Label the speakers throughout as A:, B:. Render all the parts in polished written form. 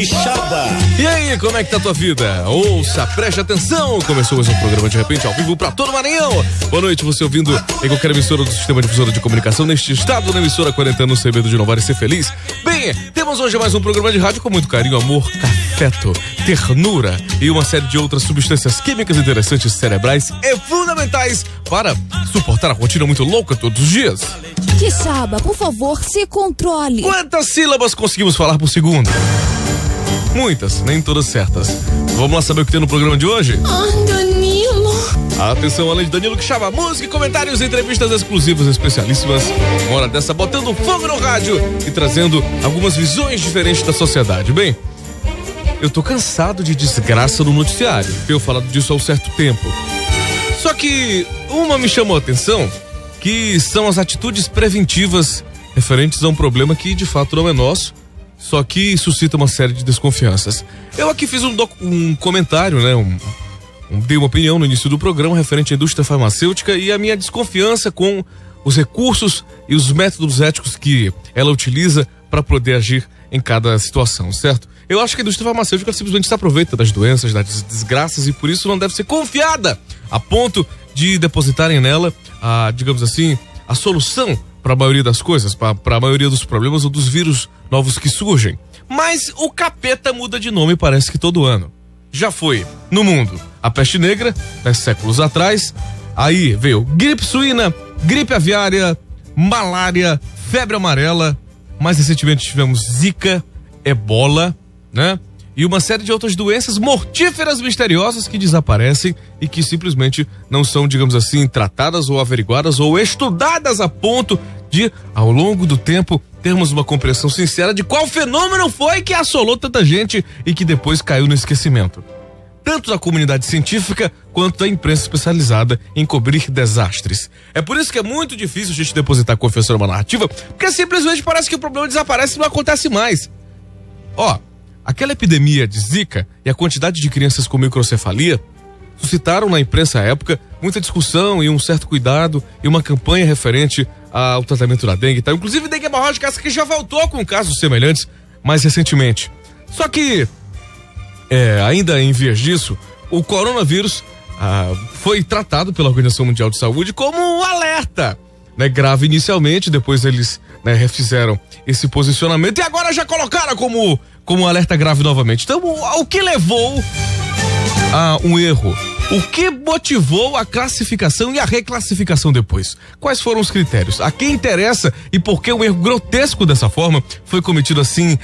A: Quixaba.
B: E aí, como é que tá a tua vida? Ouça, preste atenção. Começou mais um programa de repente ao vivo pra todo o Maranhão. Boa noite, você ouvindo em qualquer emissora do Sistema Difusora de Comunicação neste estado, na emissora 40 anos, sem medo de inovar e ser feliz. Bem, temos hoje mais um programa de rádio com muito carinho, amor, afeto, ternura e uma série de outras substâncias químicas interessantes, cerebrais e fundamentais para suportar a rotina muito louca todos os dias.
C: Quixaba, por favor, se controle.
B: Quantas sílabas conseguimos falar por segundo? Muitas, nem todas certas. Vamos lá saber o que tem no programa de hoje?
C: Danilo.
B: Atenção, além de Danilo Quixaba, música, comentários, entrevistas exclusivas, especialíssimas. Uma hora dessa, botando fogo no rádio e trazendo algumas visões diferentes da sociedade. Bem, eu tô cansado de desgraça no noticiário. Tenho falado disso há um certo tempo. Só que uma me chamou a atenção, que são as atitudes preventivas referentes a um problema que de fato não é nosso, só que suscita uma série de desconfianças. Eu aqui fiz um comentário, né? Dei uma opinião no início do programa referente à indústria farmacêutica e a minha desconfiança com os recursos e os métodos éticos que ela utiliza para poder agir em cada situação, certo? Eu acho que a indústria farmacêutica simplesmente se aproveita das doenças, das desgraças e por isso não deve ser confiada a ponto de depositarem nela digamos assim, a solução para a maioria das coisas, para a maioria dos problemas ou dos vírus novos que surgem. Mas o capeta muda de nome, parece que todo ano. Já foi no mundo a peste negra, 10 séculos atrás, aí veio gripe suína, gripe aviária, malária, febre amarela, mais recentemente tivemos zika, ebola, né? E uma série de outras doenças mortíferas misteriosas que desaparecem e que simplesmente não são, digamos assim, tratadas ou averiguadas ou estudadas a ponto de, ao longo do tempo, termos uma compreensão sincera de qual fenômeno foi que assolou tanta gente e que depois caiu no esquecimento. Tanto da comunidade científica quanto da imprensa especializada em cobrir desastres. É por isso que é muito difícil a gente depositar confiança numa narrativa, porque simplesmente parece que o problema desaparece e não acontece mais. Aquela epidemia de zika e a quantidade de crianças com microcefalia suscitaram na imprensa à época muita discussão e um certo cuidado e uma campanha referente ao tratamento da dengue e tal. Inclusive dengue hemorrágica que já voltou com casos semelhantes mais recentemente. Só que, ainda em vias disso, o coronavírus foi tratado pela Organização Mundial de Saúde como um alerta, né, grave inicialmente, depois eles, né, refizeram esse posicionamento e agora já colocaram como alerta grave novamente. Então, o que levou a um erro? O que motivou a classificação e a reclassificação depois? Quais foram os critérios? A quem interessa e por que um erro grotesco dessa forma foi cometido assim,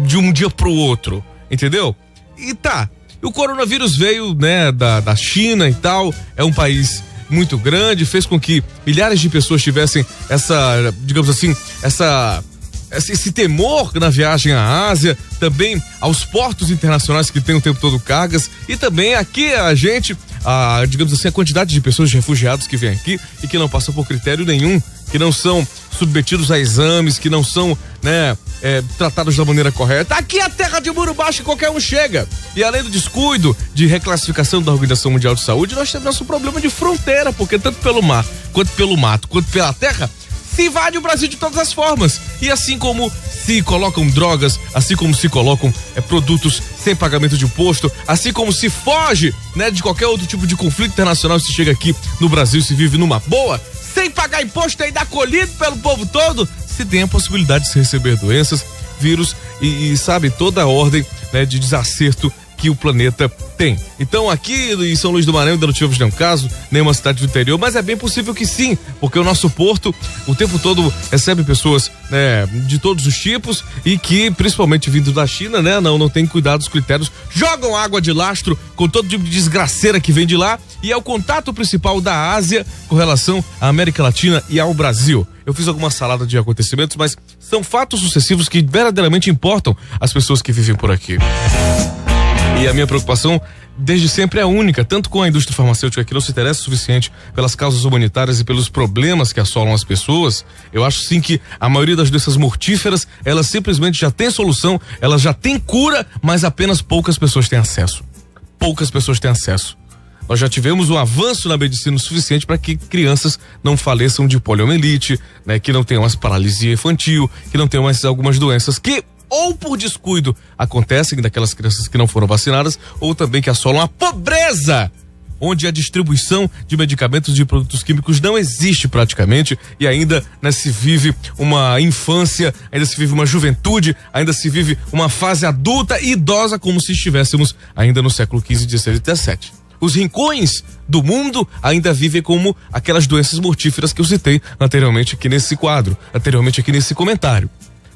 B: de um dia pro outro? Entendeu? E o coronavírus veio, né, da China e tal, é um país muito grande, fez com que milhares de pessoas tivessem essa, digamos assim, esse temor na viagem à Ásia, também aos portos internacionais que tem o tempo todo cargas, e também aqui digamos assim, a quantidade de pessoas, de refugiados que vêm aqui e que não passam por critério nenhum, que não são submetidos a exames, que não são, né, tratados da maneira correta. Aqui é a terra de muro baixo, qualquer um chega. E além do descuido de reclassificação da Organização Mundial de Saúde, nós temos nosso problema de fronteira, porque tanto pelo mar, quanto pelo mato, quanto pela terra, se invade o Brasil de todas as formas. E assim como se colocam drogas, assim como se colocam produtos sem pagamento de imposto, assim como se foge, né, de qualquer outro tipo de conflito internacional, se chega aqui no Brasil, se vive numa boa, sem pagar imposto ainda acolhido pelo povo todo, se tem a possibilidade de se receber doenças, vírus e sabe, toda a ordem, né, de desacerto que o planeta tem. Então aqui em São Luís do Maranhão ainda não tivemos nenhum caso, nenhuma cidade do interior, mas é bem possível que sim, porque o nosso porto o tempo todo recebe pessoas, né, de todos os tipos e que, principalmente vindo da China, né, não tem cuidado dos critérios, jogam água de lastro com todo tipo de desgraceira que vem de lá e é o contato principal da Ásia com relação à América Latina e ao Brasil. Eu fiz alguma salada de acontecimentos, mas são fatos sucessivos que verdadeiramente importam às pessoas que vivem por aqui. E a minha preocupação desde sempre é única, tanto com a indústria farmacêutica que não se interessa o suficiente pelas causas humanitárias e pelos problemas que assolam as pessoas. Eu acho sim que a maioria das doenças mortíferas, elas simplesmente já têm solução, elas já têm cura, mas apenas poucas pessoas têm acesso. Poucas pessoas têm acesso. Nós já tivemos um avanço na medicina suficiente para que crianças não faleçam de poliomielite, né, que não tenham mais paralisia infantil, que não tenham mais algumas doenças que ou por descuido acontecem daquelas crianças que não foram vacinadas, ou também que assolam a pobreza, onde a distribuição de medicamentos e de produtos químicos não existe praticamente, e ainda, né, se vive uma infância, ainda se vive uma juventude, ainda se vive uma fase adulta e idosa, como se estivéssemos ainda no século XV, XVI e XVII. Os rincões do mundo ainda vivem como aquelas doenças mortíferas que eu citei anteriormente aqui nesse quadro, anteriormente aqui nesse comentário.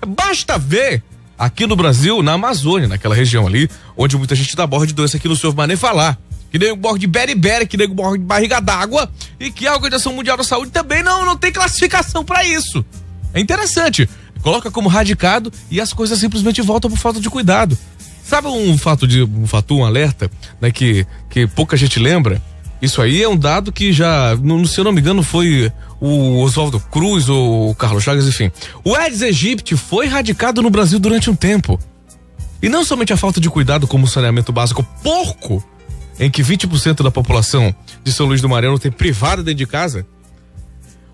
B: Basta ver aqui no Brasil, na Amazônia, naquela região ali, onde muita gente dá borra de doença que não se ouve mais nem falar. Que nem o borro de beriberi, que nem o borro de barriga d'água, e que a Organização Mundial da Saúde também não tem classificação para isso. É interessante. Coloca como radicado e as coisas simplesmente voltam por falta de cuidado. Sabe um alerta, né, que pouca gente lembra? Isso aí é um dado que já, se eu não me engano, foi o Oswaldo Cruz ou o Carlos Chagas, enfim. O Aedes aegypti foi radicado no Brasil durante um tempo. E não somente a falta de cuidado como o saneamento básico porco, em que 20% da população de São Luís do Maranhão tem privada dentro de casa.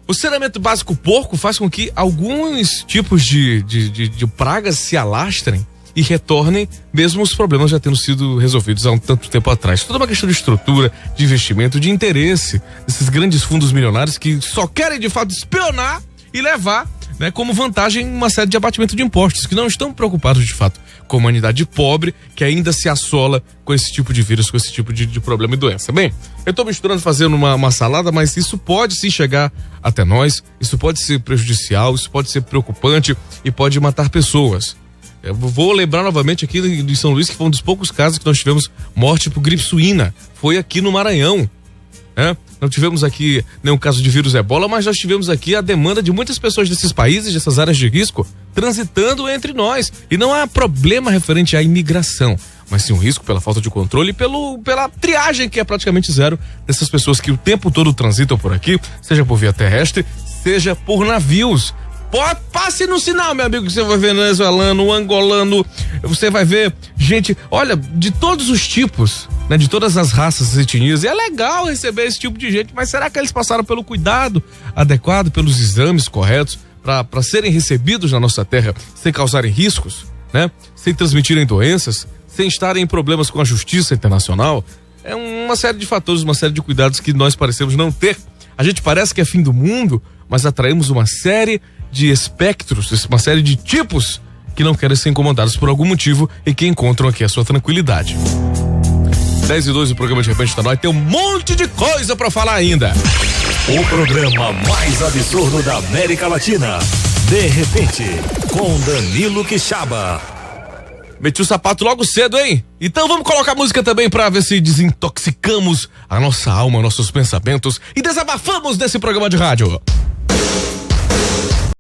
B: O saneamento básico porco faz com que alguns tipos de pragas se alastrem e retornem, mesmo os problemas já tendo sido resolvidos há um tanto tempo atrás. Toda uma questão de estrutura, de investimento, de interesse desses grandes fundos milionários que só querem de fato espionar e levar, né, como vantagem uma série de abatimento de impostos, que não estão preocupados de fato com a humanidade pobre que ainda se assola com esse tipo de vírus, com esse tipo de problema e doença. Bem, eu estou misturando, fazendo uma salada, mas isso pode sim chegar até nós, isso pode ser prejudicial, isso pode ser preocupante e pode matar pessoas. Eu vou lembrar novamente aqui de São Luís, que foi um dos poucos casos que nós tivemos morte por gripe suína. Foi aqui no Maranhão. Não tivemos aqui nenhum caso de vírus ebola, mas nós tivemos aqui a demanda de muitas pessoas desses países, dessas áreas de risco, transitando entre nós. E não há problema referente à imigração, mas sim um risco pela falta de controle e pela triagem, que é praticamente zero, dessas pessoas que o tempo todo transitam por aqui, seja por via terrestre, seja por navios. Passe no sinal, meu amigo, que você vai ver venezuelano, angolano, você vai ver gente, olha, de todos os tipos, né, de todas as raças e etnias. E é legal receber esse tipo de gente, mas será que eles passaram pelo cuidado adequado, pelos exames corretos para serem recebidos na nossa terra sem causarem riscos, né? Sem transmitirem doenças, sem estarem em problemas com a justiça internacional? É uma série de fatores, uma série de cuidados que nós parecemos não ter. A gente parece que é fim do mundo, mas atraímos uma série de espectros, uma série de tipos que não querem ser incomodados por algum motivo e que encontram aqui a sua tranquilidade. 10:02, o programa De Repente Tá Nóis, tem um monte de coisa pra falar ainda.
A: O programa mais absurdo da América Latina. De Repente, com Danilo Quixaba.
B: Meti o sapato logo cedo, hein? Então vamos colocar música também pra ver se desintoxicamos a nossa alma, nossos pensamentos e desabafamos desse programa de rádio.